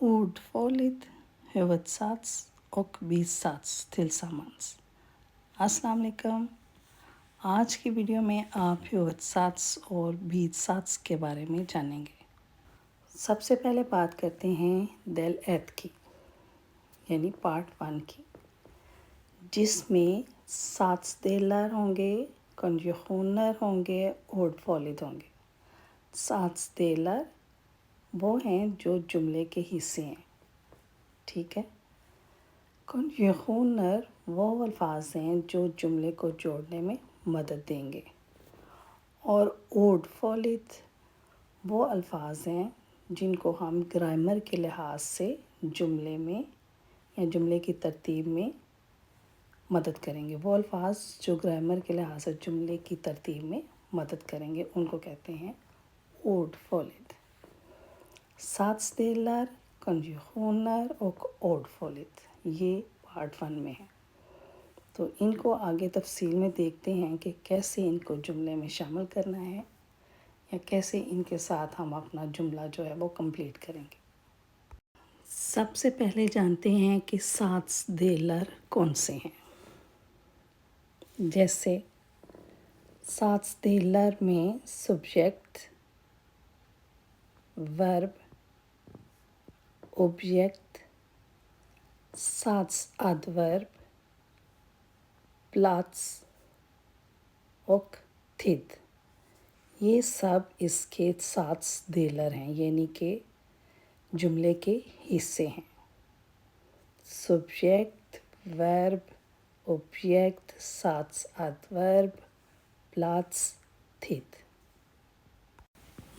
Ordfålligt huvudsats och bisats tillsammans. अस्सलाम वालेकुम। आज की वीडियो में आप हुवत्सात्स और बीजसात्स के बारे में जानेंगे। सबसे पहले बात करते हैं del एथ की, यानी पार्ट 1 की, जिसमें सात्सदेलर होंगे, कंजुगेशनर होंगे, ordfålligt होंगे। सात्सदेलर वो हैं जो जुमले के हिस्से हैं, ठीक है। कंजुगेशनर वो अल्फाज हैं जो जुमले को जोड़ने में मदद देंगे, और ordfålligt वो अल्फाज हैं जिनको हम ग्रामर के लिहाज से जुमले में या जुमले की तरतीब में मदद करेंगे। वो अल्फाज जो ग्रामर के लिहाज से जुमले की तरतीब में मदद करेंगे उनको कहते हैं ordfålligt। सात्सदेलर, कंजुगेशनर और ordfålligt, ये पार्ट 1 में है। तो इनको आगे तफसील में देखते हैं कि कैसे इनको जुमले में शामिल करना है या कैसे इनके साथ हम अपना जुमला जो है वो कंप्लीट करेंगे। सबसे पहले जानते हैं कि सात्सदेलर कौन से हैं। जैसे सात्सदेलर में सब्जेक्ट, वर्ब, ऑब्जेक्ट, सात्सएडवर्ब, प्लाट्स और थिद, ये सब इसके सात्सदेलर हैं, यानी कि जुमले के हिस्से हैं। सब्जेक्ट, वर्ब, ऑब्जेक्ट, सात्सएडवर्ब, प्लाट्स, थिद।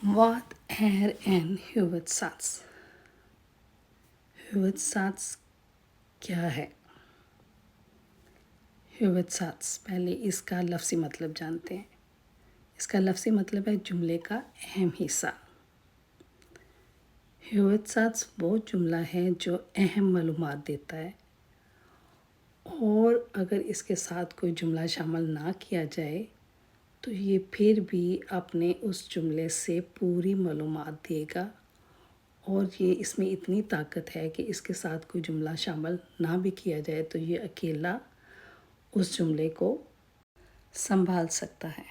Vad är en huvudsats? Huvudsats क्या है? हुवत्सात्स, पहले इसका लफ्ज़ी मतलब जानते हैं। इसका लफ्ज़ी मतलब है जुमले का अहम हिस्सा। हुवत्सात्स वो जुमला है जो अहम मालूमात देता है, और अगर इसके साथ कोई जुमला शामिल ना किया जाए तो ये फिर भी अपने उस जुमले से पूरी मालूमात देगा, और ये इसमें इतनी ताकत है कि इसके साथ कोई जुमला शामिल ना भी किया जाए तो ये अकेला उस जुमले को संभाल सकता है।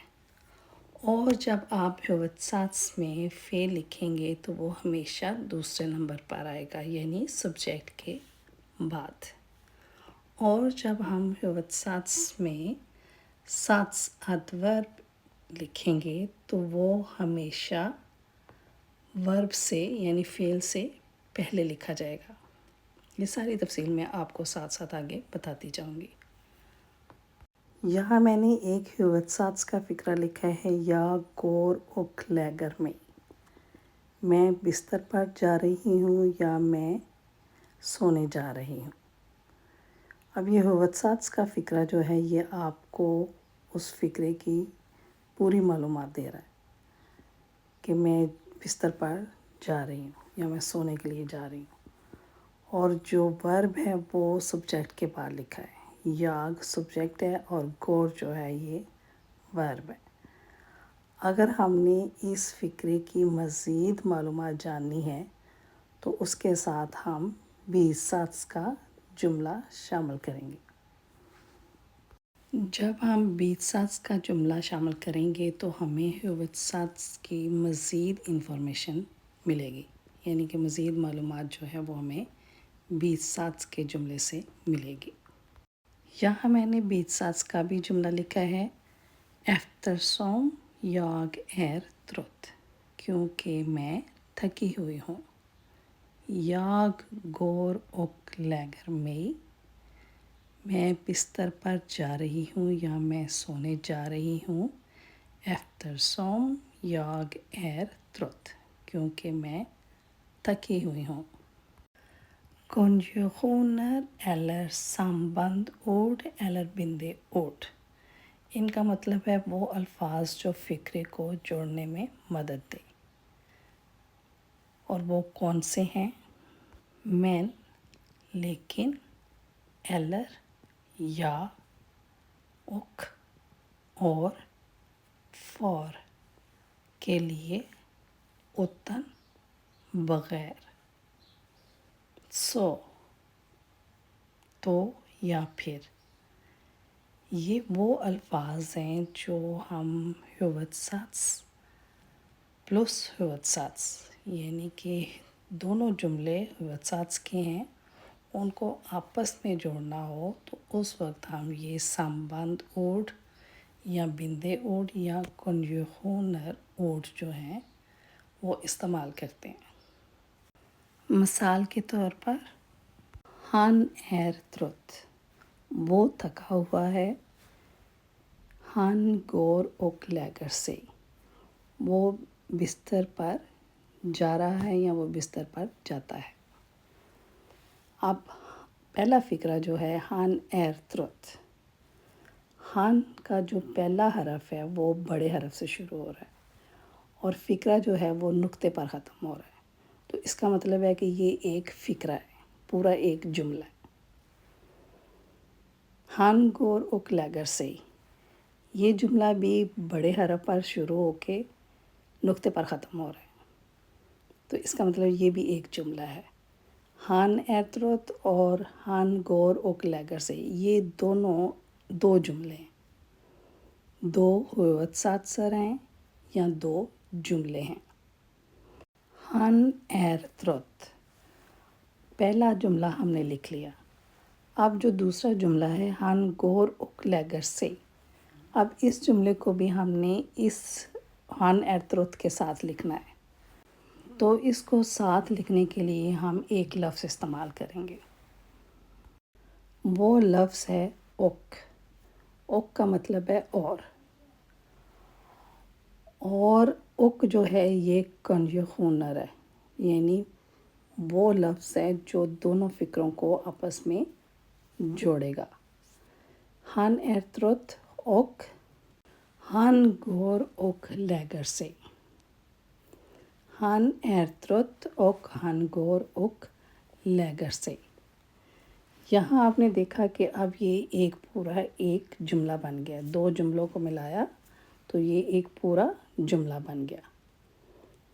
और जब आप हुवत्सात्स में फ़े लिखेंगे तो वो हमेशा दूसरे नंबर पर आएगा, यानी सब्जेक्ट के बाद। और जब हम हुवत्सात्स में सात्सएडवर्ब लिखेंगे तो वो हमेशा वर्ब से यानी फ़ेल से पहले लिखा जाएगा। ये सारी तफसील मैं आपको साथ साथ आगे बताती जाऊंगी। यहाँ मैंने एक हुवत्सात्स का फ़िक्रा लिखा है, या गोर और लैगर में। मैं बिस्तर पर जा रही हूँ या मैं सोने जा रही हूँ। अब ये हुवत्सात्स का फ़िक्रा जो है ये आपको उस फ़िक्रे की पूरी मालूमात दे रहा है कि मैं बिस्तर पर जा रही हूँ या मैं सोने के लिए जा रही हूँ। और जो वर्ब है वो सब्जेक्ट के बाद लिखा है। याग सब्जेक्ट है और गोर जो है ये वर्ब है। अगर हमने इस फ़िक्रे की मज़ीद मालूमात जाननी है तो उसके साथ हम बीजसात्स का जुमला शामिल करेंगे। जब हम बीजसात्स का जुमला शामिल करेंगे तो हमें हुवत्सात्स की मज़ीद इंफॉर्मेशन मिलेगी, यानी कि मज़ीद मालूमात जो है वो हमें बीजसात्स के जुमले से मिलेगी। यहाँ मैंने बीजसात्स का भी जुमला लिखा है, एफ्टरसोम याग एर ट्रुथ, क्योंकि मैं थकी हुई हूँ। याग गोर और लैगर में, मैं बिस्तर पर जा रही हूँ या मैं सोने जा रही हूँ। एफ्टरसोम याग एर ट्रुथ, क्योंकि मैं थकी हुई हूँ। Konjunktioner eller sambandord eller bindeord, इनका मतलब है वो अल्फाज जो फ़िक्रे को जोड़ने में मदद दे। और वो कौन से हैं? men, लेकिन, eller, या, och, और, for, के लिए, utan, बग़ैर। सो, तो या फिर, ये वो अल्फाज हैं जो हम हुवत्सात्स प्लस हुवत्सात्स यानी कि दोनों जुमले हुवत्सात्स के हैं, उनको आपस में जोड़ना हो तो उस वक्त हम ये संबंध ord या बिंदे ord या कंजुगेशनल ord जो हैं वो इस्तेमाल करते हैं। मिसाल के तौर पर Han är trött, वो थका हुआ है। Han går och lägger sig, वो बिस्तर पर जा रहा है या वो बिस्तर पर जाता है। अब पहला फ़िक्रा जो है Han är trött, Han का जो पहला हरफ है वो बड़े हरफ से शुरू हो रहा है और फ़िक्रा जो है वो नुक्ते पर ख़त्म हो रहा है, तो इसका मतलब है कि ये एक फ़िक्रा है, पूरा एक जुमला है। Han går och lägger sig, ये जुमला भी बड़े हरफ पर शुरू होके नुक्ते पर ख़त्म हो रहा है, तो इसका मतलब ये भी एक जुमला है। Han är trött और Han går och lägger sig, ये दोनों दो जुमले हैं, दो हुवत्सात्ser हैं या दो जुमले हैं। Han är trött, पहला जुमला हमने लिख लिया। अब जो दूसरा जुमला है Han går och lägger sig, अब इस जुमले को भी हमने इस Han är trött के साथ लिखना है, तो इसको साथ लिखने के लिए हम एक लफ्ज़ इस्तेमाल करेंगे। वो लफ्ज़ है ओक। ओक का मतलब है और ओक जो है ये कंजुगेशनल है, यानी वो लफ्ज़ है जो दोनों फ़िक्रों को आपस में जोड़ेगा। Han är trött och Han går och lägger sig. Han är trött och han går och lägger sig. यहाँ आपने देखा कि अब ये एक पूरा एक जुमला बन गया, दो जुमलों को मिलाया तो ये एक पूरा जुमला बन गया,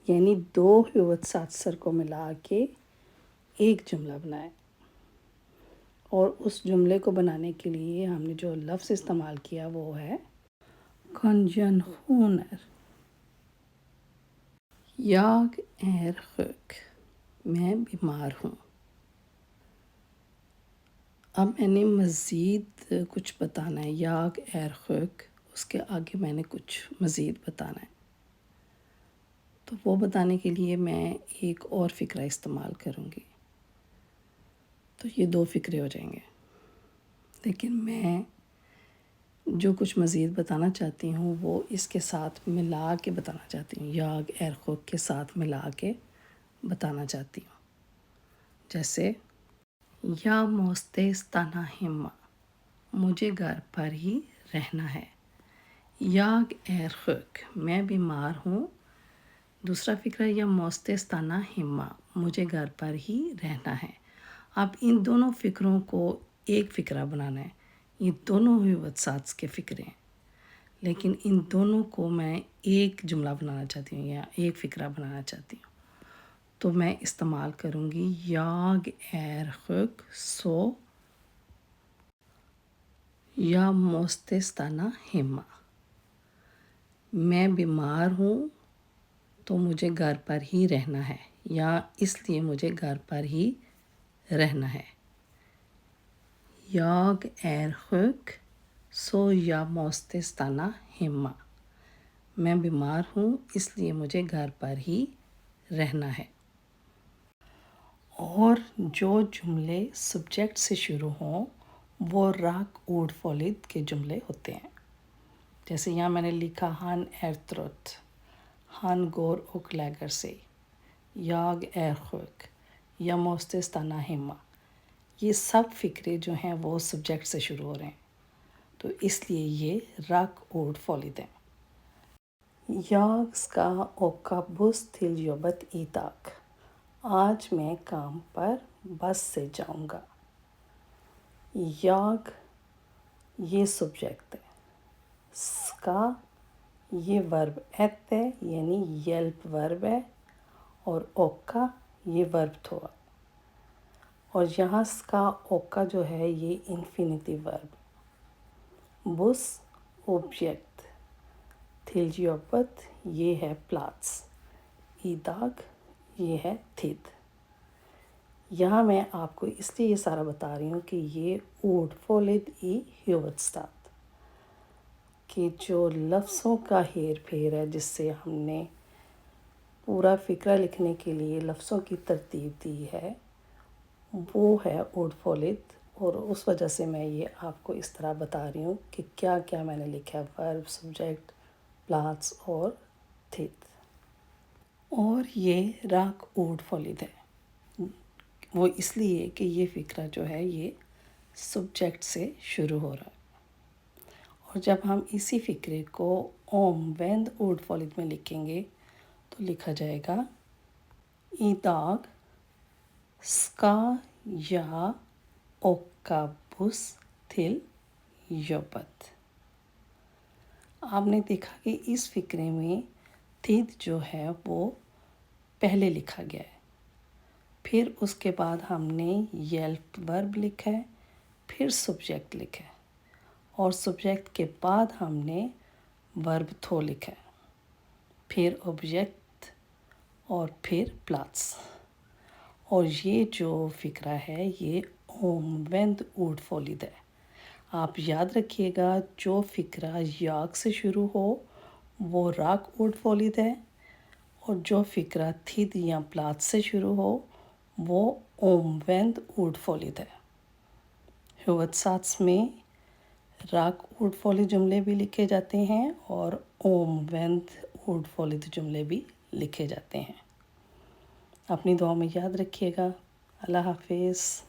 यानी दो हुवत्सात्ser को मिला के एक जुमला बनाया। और उस जुमले को बनाने के लिए हमने जो लफ्ज़ इस्तेमाल किया वो है कंजंक्शनर। Jag är sjuk, मैं बीमार हूँ। अब मैंने मज़ीद कुछ बताना है, Jag är sjuk, उसके आगे मैंने कुछ मज़ीद बताना है, तो वो बताने के लिए मैं एक और फ़िक्रा इस्तेमाल करूँगी, तो ये दो फ़िक्रे हो जाएंगे। लेकिन मैं जो कुछ मज़ीद बताना चाहती हूँ वो इसके साथ मिला के बताना चाहती हूँ, Jag är sjuk के साथ मिला के बताना चाहती हूँ। जैसे Jag måste stanna hemma, मुझे घर पर ही रहना है। Jag är sjuk, मैं बीमार हूँ। दूसरा फ़िक्रा Jag måste stanna hemma, मुझे घर पर ही रहना है। अब इन दोनों फ़िक्रों को एक फ़िक्रा बनाना है, ये दोनों हुवत्सात्स के फ़िक्रे हैं, लेकिन इन दोनों को मैं एक जुमला बनाना चाहती हूँ या एक फ़िक्रा बनाना चाहती हूँ, तो मैं इस्तेमाल करूँगी Jag är sjuk så jag måste stanna hemma, मैं बीमार हूँ तो मुझे घर पर ही रहना है, या इसलिए मुझे घर पर ही रहना है। Jag är sjuk så jag måste stanna hemma, मैं बीमार हूँ इसलिए मुझे घर पर ही रहना है। और जो जुमले सब्जेक्ट से शुरू हों वो राग ord फॉलिद के जुमले होते हैं। जैसे यहाँ मैंने लिखा Han är trött, Han går och lägger sig, Jag är sjuk, jag måste stanna hemma, ये सब फ़िक्रे जो हैं वो सब्जेक्ट से शुरू हो रहे हैं, तो इसलिए ये राग ord फॉलिद हैं। Jag ska åka buss till jobbet idag, आज मैं काम पर बस से जाऊंगा। Jag ये सब्जेक्ट है, ska ये वर्ब ett है यानी हेल्प वर्ब है, और åka ये वर्ब 2 है। اور یہاں اس کا اوکا جو ہے یہ انفینیٹیو ورب، بس آبجیکٹ، تھلجیوپت یہ ہے پلاتس، ایداگ یہ ہے تھید۔ یہاں میں آپ کو اس لیے یہ سارا بتا رہی ہوں کہ یہ اوڈ فولد ای ہوvedstad، کہ جو لفظوں کا ہیر پھیر ہے جس سے ہم نے پورا فقرہ لکھنے کے لیے لفظوں کی ترتیب دی ہے، وہ ہے اوڈ فولد، اور اس وجہ سے میں یہ آپ کو اس طرح بتا رہی ہوں کہ کیا کیا میں نے لکھا ہے، ورب، سبجیکٹ، پلاتس اور تھید۔ اور یہ راک اوڈ فولد ہے، وہ اس لیے کہ یہ فقرہ جو ہے یہ سبجیکٹ سے شروع ہو رہا ہے۔ اور جب ہم اسی فقرے کو اوم ویند اوڈ فولد میں لکھیں گے تو لکھا جائے گا ایداگ اسکا یا اوکا بس تھل یوپت۔ آپ نے دیکھا کہ اس فقرے میں تھید جو ہے وہ پہلے لکھا گیا ہے، پھر اس کے بعد ہم نے یلپ ورب لکھا ہے، پھر سبجیکٹ لکھا ہے، اور سبجیکٹ کے بعد ہم نے ورب تھو لکھا ہے، پھر آبجیکٹ اور پھر پلاتس۔ اور یہ جو فقرہ ہے یہ اوم ویند اوڈ فولد ہے۔ آپ یاد رکھیے گا جو فقرہ یاگ سے شروع ہو وہ راک اوڈ فولد ہے، اور جو فقرہ تھید یا پلات سے شروع ہو وہ اوم ویند اوڈ فولد ہے۔ ہوvedstads میں راک اوڈ فولد جملے بھی لکھے جاتے ہیں اور اوم ویند اوڈ فولد جملے بھی لکھے جاتے ہیں۔ اپنی دعا میں یاد رکھیے گا۔ اللہ حافظ۔